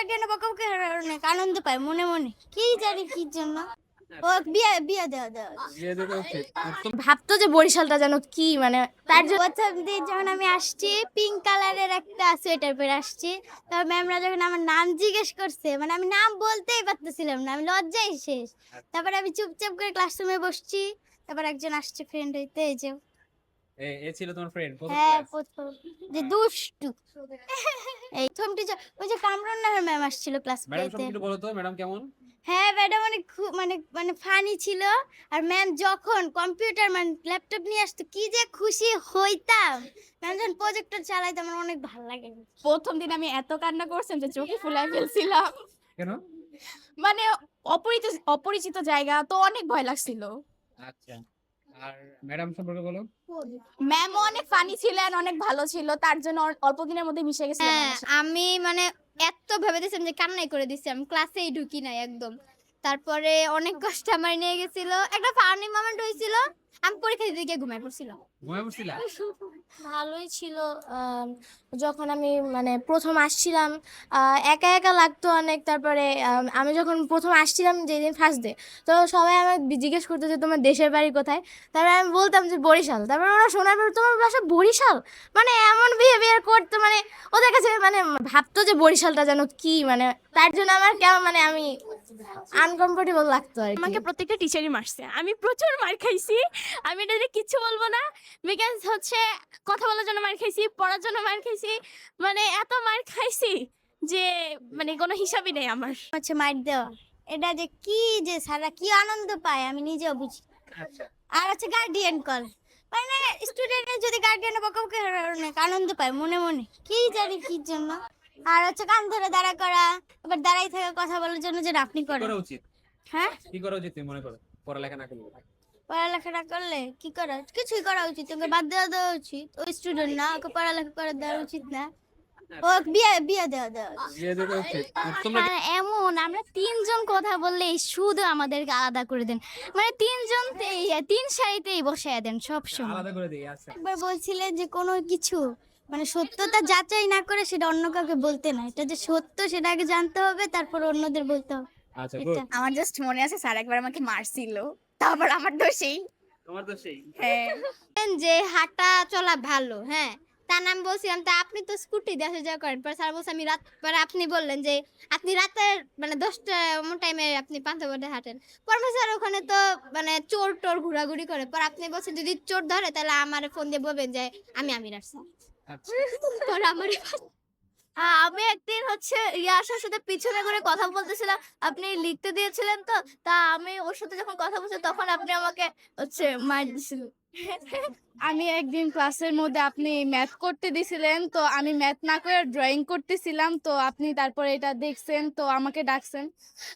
গার্ডিয়ানে বকাবকি অনেক আনন্দ পায় মনে মনে, কি জানি কি জন্য। ও বিয়ে বিয়ে দেওয়া দেওয়া ভাবতো যে বরিশালটা যেন কি মানে তার জন্য প্রথম দিন যখন আমি আসছি পিঙ্ক কালারের একটা সোয়েটার পরে আসছি, তারপর ম্যামরা যখন আমার নাম জিজ্ঞেস করছে, মানে আমি নাম বলতেই পারতেছিলাম না, আমি লজ্জায় শেষ। তারপর আমি চুপচাপ করে ক্লাসরুমে বসছি, তারপর একজন আসছে ফ্রেন্ড হইতে, এই যে এ ছিল তোমার ফ্রেন্ড প্রথম হ্যাঁ ক্লাস? প্রথম যে দুষ্টু এই প্রথম টিচার ওই যে কামরুন নাহার ম্যাম আসছিল ক্লাস ম্যাডাম পেতে। সম্পর্কে একটু বলো তো, ম্যাডাম কেমন? হ্যাঁ ম্যাডাম অনেক মানে মানে ফানি ছিল। আর ম্যাম যখন কম্পিউটার মানে ল্যাপটপ নিয়ে আসতো কি যে খুশি হইতাম। ম্যাম যখন প্রজেক্টর চালাইতো আমার অনেক ভালো লাগে। প্রথম দিন আমি এত কান্না করছিলাম যে চোখে ফুলাই ফেলছিলাম, কেন? মানে অপরিচিত অপরিচিত জায়গা তো অনেক ভয় লাগছিল। আচ্ছা, আর ম্যাডাম সম্পর্কে বলো। ম্যাম অনেক ফানি ছিলেন, অনেক ভালো ছিল, তার জন্য অল্প দিনের মধ্যে মিশে গেছিলাম হ্যাঁ আমার সাথে। আমি মানে এত ভেবে দিয়েছিলাম যে কান্নাই করে দিছি, আমি ক্লাসেই ঢুকি নাই একদম। তারপরে অনেক কষ্ট আমার নিয়ে গেছিল, একটা ফানি মোমেন্ট হয়েছিল, আমি পরীক্ষা দিতে গিয়ে ঘুমাই পড়ছিলাম। ঘুমায় পড়ছিলা? ভালোই ছিল। যখন আমি মানে প্রথম আসছিলাম একা একা লাগতো অনেক। তারপরে আমি যখন প্রথম আসছিলাম যেদিন ফার্স্ট ডে, তো সবাই আমাকে জিজ্ঞেস করতো যে তোমার দেশের বাড়ি কোথায়। তারপরে আমি বলতাম যে বরিশাল। তারপরে ওরা শোনার পর তোমার বাসা বরিশাল, মানে এমন বিহেভিয়ার করতো, মানে ওদের কাছে মানে ভাবতো যে বরিশালটা যেন কি মানে তার জন্য আমার কেমন মানে আমি আনকমফোর্টেবল লাগতো আর কি। আমাকে প্রত্যেকটা টিচারই মারছে, আমি প্রচুর মার খাইছি। আমি এটা নিয়ে কিচ্ছু বলবো না, বিকজ হচ্ছে কথা বলার জন্য মার খাইছি, পড়ার জন্য মার খাইছি, মানে এত মার খাইছি যে মানে কোনো হিসাবই নেই আমার। হচ্ছে মাইট দেওয়া, এটা যে কি যে সারা কি আনন্দ পায় আমি নিজেও বুঝি। আচ্ছা, আর হচ্ছে গার্ডিয়ান কল, মানে স্টুডেন্টের যদি গার্ডিয়ানে বকাবকি অনেক আনন্দ পায় মনে মনে, কি জানি কি জন্য। আর হচ্ছে কান ধরে দাঁড়া করা, আবার দাঁড়াই থেকে কথা বলার জন্য যেটা আপনি কি করেন। করা উচিত? হ্যাঁ কি করা উচিত তুমি মনে করো পড়ালেখা না করলে? পড়ালেখা না করলে কি করা, কিছুই করা উচিত, ওকে বাদ দেওয়া দেওয়া উচিত, ওই স্টুডেন্ট না, ওকে পড়ালেখা করে দেওয়া উচিত না, ও বিয়ে বিয়ে দেওয়া দেওয়া উচিত। বিয়ে দেওয়া উচিত। তোমরা আর এমন আমরা তিনজন কথা বললে শুধু আমাদেরকে আলাদা করে দেন, মানে তিনজন তিন সারিতেই বসায় দেন সব সময়। আলাদা করে দিই। আচ্ছা, একবার বলছিলেন যে কোনো কিছু মানে সত্যতা যাচাই না করে সেটা অন্য কাউকে বলতে না, এটা যে সত্য সেটা আগে জানতে হবে, তারপর অন্যদের বলতে হবে। আচ্ছা, এটা গুড। আমার জাস্ট মনে আছে স্যার একবার আমাকে মারছিল, তারপর আমার দোষেই। তোমার তো সেই হ্যাঁ, যে হাঁটা চলা ভালো, হ্যাঁ তার নাম বলছিলাম, তা আপনি তো স্কুটি দিয়ে আসা যাওয়া করেন, পরে স্যার বলছে আমি রাত, পরে আপনি বললেন যে আপনি রাতের মানে 10টা এমন টাইমে আপনি পান্থপথে হাঁটেন। পরে স্যার ওখানে তো মানে চোর টোর ঘোরাঘুরি করে, পর আপনি বলছেন যদি চোর ধরে তাহলে আমার ফোন দিয়ে বলবেন যে আমি আমিরার স্যার। আচ্ছা, পরে আমার আমি একদিন হচ্ছে ইয়াসার সাথে পিছনে করে কথা বলতেছিলাম, আপনি লিখতে দিয়েছিলেন তো, তা আমি ওর সাথে যখন কথা বলছি তখন আপনি আমাকে হচ্ছে মার দিছিলেন। আমি একদিন ক্লাসের মধ্যে আপনি ম্যাথ করতে দিছিলেন, তো আমি ম্যাথ না করে ড্রয়িং করতেছিলাম, তো আপনি তারপরে এটা দেখছেন তো আমাকে ডাকছেন,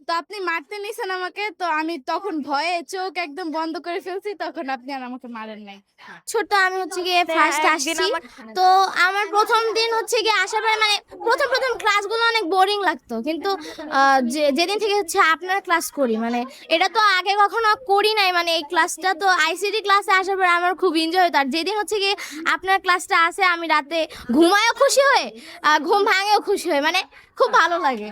তো আপনি মারতে নিছেন আমাকে, তো আমি তখন ভয়ে চোখ একদম বন্ধ করে ফেলছি, তখন আপনি আর আমাকে মারেন নাই। ছোট আমি হচ্ছে গিয়ে ফার্স্ট আসছি, তো আমার প্রথম দিন হচ্ছে গিয়ে আসার পরে মানে প্রথম প্রথম ক্লাসগুলো অনেক বোরিং লাগতো, কিন্তু যেদিন থেকে হচ্ছে আপনার ক্লাস করি মানে এটা তো আগে কখনো করি নাই, মানে এই ক্লাসটা তো আইসিটি ক্লাসে আসার পরে আমার খুব এনজয় হতো। আর যেদিন হচ্ছে গিয়ে আপনার ক্লাসটা আসে আমি রাতে ঘুমায়ও খুশি হয়ে ঘুম ভাঙেও খুশি হয়ে, মানে খুব ভালো লাগে।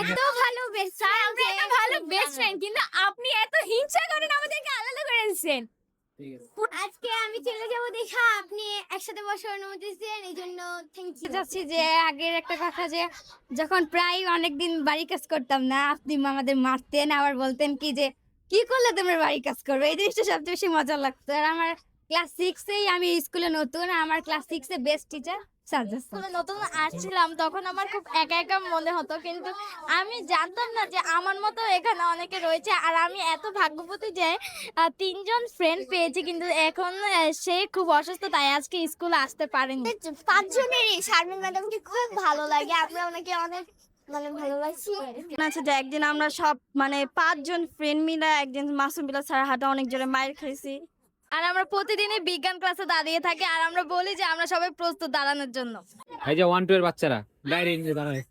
এত ভালো বেস্ট আমরা এত ভালো বেস্ট ফ্রেন্ড, কিন্তু আপনি এত হিংসা করেন আমাদেরকে আলাদা করে দিচ্ছেন। ঠিক আছে। আজকে আমি চলে যাব দেখা আপনি একসাথে বসার অনুমতি দিয়েছেন, এই জন্য থ্যাংক ইউ। যাচ্ছি যে আগের একটা কথা, যে যখন প্রায় অনেকদিন বাড়ি কাজ করতাম না, আপনি আমাদের মারতেন, আবার বলতেন কি যে কি করলে তোমরা বাড়ি কাজ করবে, এই জিনিসটা সবচেয়ে বেশি মজা লাগতো। আর আমার ক্লাস 6-এই আমি স্কুলে নতুন, আমার ক্লাস 6-এ বেস্ট টিচার সাজ্জাদ স্যার। স্কুলে নতুন আসছিলাম তখন আমার খুব একা একা মনে হতো, কিন্তু আমি জানতাম না যে আমার মতো এখানে অনেকে রয়েছে। আর আমি এত ভাগ্যবতী যে তিনজন ফ্রেন্ড পেয়েছি, কিন্তু এখন সে খুব অসুস্থ, তাই আজকে স্কুলে আসতে পারেনি। পাঁচজনেরই শারমিন ম্যাডামকে খুব ভালো লাগে, আমরা ওনাকে অনেক মানে ভালোবাসি। আছে যে একদিন আমরা সব মানে 5জন ফ্রেন্ড মিলে একদিন মাসুম বিল্লাহ স্যার হাতে অনেক জোরে মাইর খাইছি। আর আমরা প্রতিদিনই বিজ্ঞান ক্লাসে দাঁড়িয়ে থাকি, আর আমরা বলি যে আমরা সবাই প্রস্তুত দাঁড়ানোর জন্য। এই যে 1 2 এর বাচ্চারা ডাইরেক্ট দাঁড়ায়।